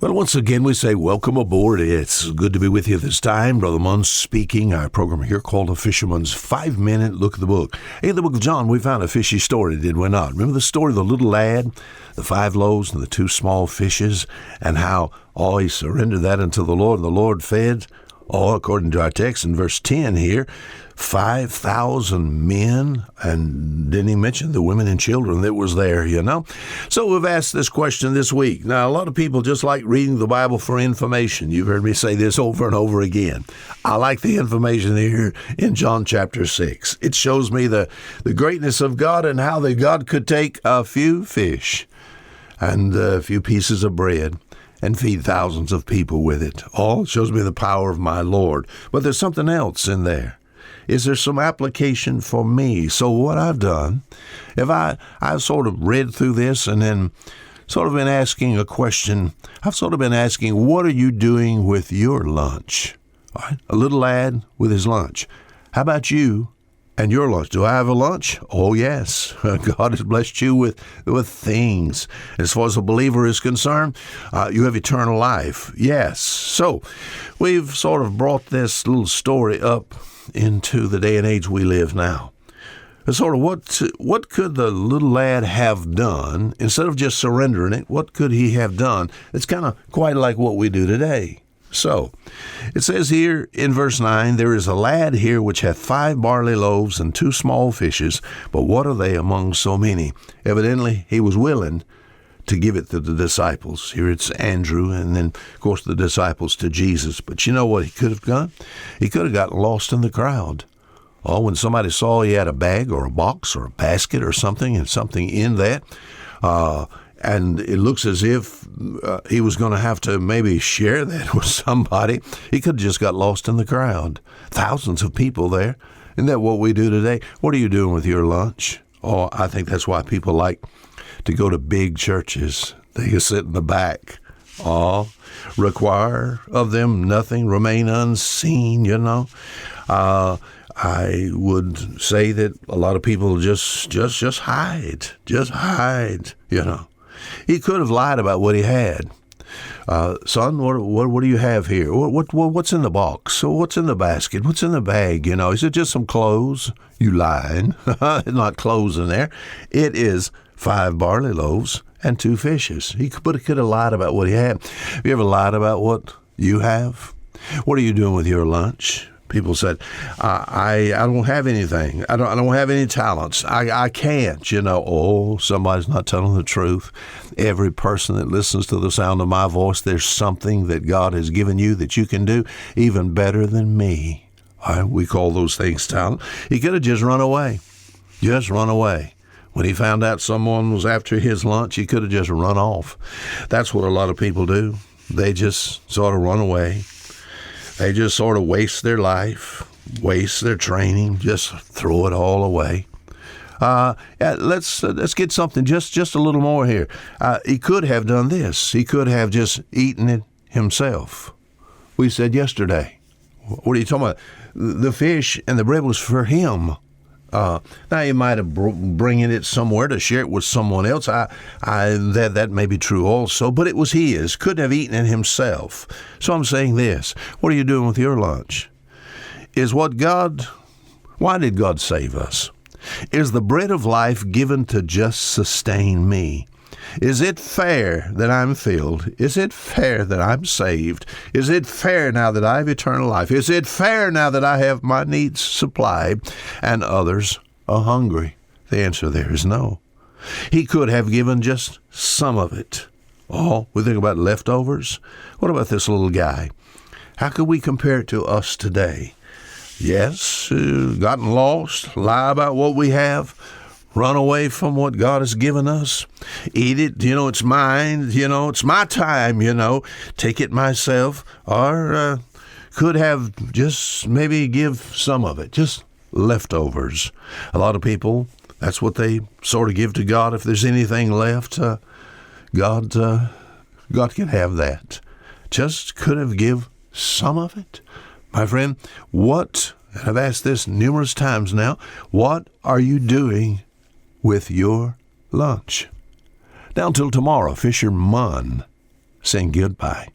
Well, once again, we say welcome aboard. It's good to be with you this time. Brother Mund speaking. Our program here called The Fisher Mund's 5-Minute Look at the Book. In the book of John, we found a fishy story, did we not? Remember the story of the little lad, the 5 loaves and the 2 small fishes, and how he surrendered that unto the Lord, and the Lord fed, according to our text in verse 10 here, 5,000 men, and didn't he mention the women and children that was there, So we've asked this question this week. Now, a lot of people just like reading the Bible for information. You've heard me say this over and over again. I like the information here in John chapter 6. It shows me the greatness of God and how that God could take a few fish and a few pieces of bread and feed thousands of people with it. All shows me the power of my Lord. But there's something else in there. Is there some application for me? So what I've done, I've sort of read through this and then sort of been asking a question. I've sort of been asking, what are you doing with your lunch? All right? A little lad with his lunch. How about you and your lunch? Do I have a lunch? Oh, yes. God has blessed you with things. As far as a believer is concerned, you have eternal life. Yes. So we've sort of brought this little story up into the day and age we live now. Sort of what could the little lad have done instead of just surrendering it? What could he have done? It's kind of quite like what we do today. So it says here in verse 9, there is a lad here which hath 5 barley loaves and 2 small fishes, but what are they among so many? Evidently he was willing to give it to the disciples. Here it's Andrew, and then, of course, the disciples to Jesus. But you know what he could have done? He could have gotten lost in the crowd. When somebody saw he had a bag or a box or a basket or something, and something in that, and it looks as if he was going to have to maybe share that with somebody, he could have just got lost in the crowd. Thousands of people there. Isn't that what we do today? What are you doing with your lunch? I think that's why people like to go to big churches. They can sit in the back. Require of them nothing, remain unseen, I would say that a lot of people just hide. Just hide, He could have lied about what he had. Son, what do you have here? What's in the box? What's in the basket? What's in the bag? Is it just some clothes? You lying. Not clothes in there. It is 5 barley loaves and 2 fishes. He could have lied about what he had. Have you ever lied about what you have? What are you doing with your lunch? People said, I don't have anything. I don't have any talents. I can't, somebody's not telling the truth. Every person that listens to the sound of my voice, there's something that God has given you that you can do even better than me. We call those things talent. He could have just run away. Just run away. When he found out someone was after his lunch, he could have just run off. That's what a lot of people do. They just sort of run away. They just sort of waste their life, waste their training, just throw it all away. Let's get something, just a little more here. He could have done this. He could have just eaten it himself. We said yesterday. What are you talking about? The fish and the bread was for him. Now he might have bringing it somewhere to share it with someone else. That may be true also, but it was his. Couldn't have eaten it himself. So I'm saying this: what are you doing with your lunch? Why did God save us? Is the bread of life given to just sustain me? Is it fair that I'm filled? Is it fair that I'm saved? Is it fair now that I have eternal life? Is it fair now that I have my needs supplied and others are hungry? The answer there is no. He could have given just some of it. We think about leftovers. What about this little guy? How could we compare it to us today? Yes, gotten lost, lie about what we have, run away from what God has given us, eat it, it's mine, it's my time, take it myself, or could have just maybe give some of it, just leftovers. A lot of people, that's what they sort of give to God. If there's anything left, God can have that. Just could have give some of it. My friend, and I've asked this numerous times now, what are you doing with your lunch? Now until tomorrow, Fisher Mund saying goodbye.